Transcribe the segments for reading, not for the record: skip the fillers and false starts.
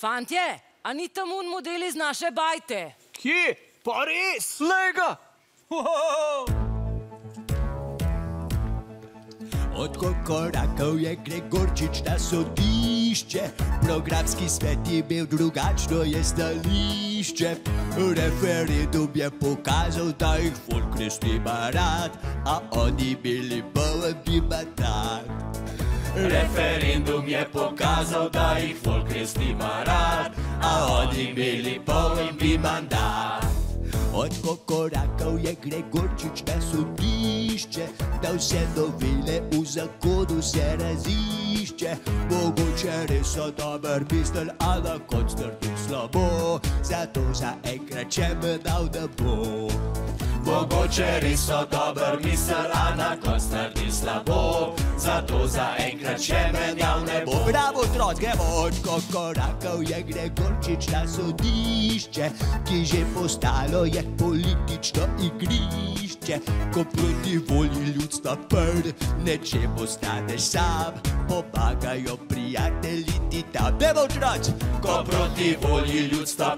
Fantje, a ni tam un model iz naše bajte? Kje? Pa res? Lega! Od kokorakov je Gregorčič na sodišče, programski svet je bil drugačno je stališče. Referendum je pokazal, da jih folk res nima rad, a oni bili poln bi mandat. Referendum je pokazal, da jih folk res nima rad, a oni bili poln bi mandat. Od kokorakov je Gregorčič na sodišče, da vse novele v zakonu se razišče. Mogoče res so dober misel, a na konc naredi slabo, zato zaenkrat še menjav ne bo. Mogoče res so dober misel, a na konc naredi slabo, zato zaenkrat še menjav ne bo. Bravo, otroci, gremo! Od kokorakov je Gregorčič na sodišče, ki že postalo je politično igrišče. Ko proti volji ljudstva nečemu staneš sam, pomagajo prijatelji ti tam. Gremo, otroci! Ko proti volji ljudstva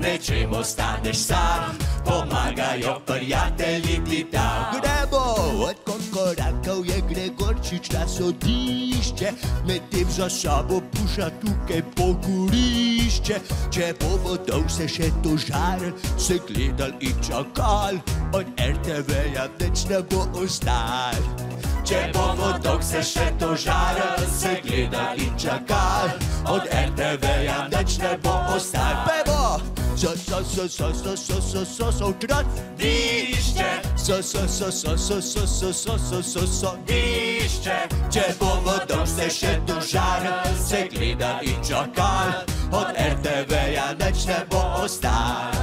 nečemu staneš sam, pomagajo prijatelji ti tam. Gremo! Od kokorakov je Gregorčič na sodišče, medtem za sabo puša tukaj pogorišče. Če bomo dolg se še tožarili, se gledali in čakali, od RTV-ja nič ne bo ostal. Če bomo dolg se še tožarili, se gledali in čakali, od RTV-ja nič ne bo ostal. Pejmo! Sodišče. Sodišče. Če bomo dolg se še tožarili, se gledali in čakali, od RTV-ja nič ne bo ostal.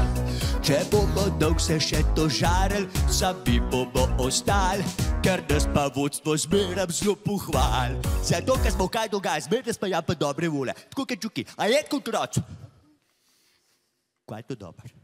Če bomo dolg se še tožarili, sami bomo ostali, ker nas pa vodstvo zmeram zelo pohval. Zato, ker smo kaj dogaja, zmerno smo ja pa dobre vole. Tako kot čuki, a je kot roc? Kaj je to dober?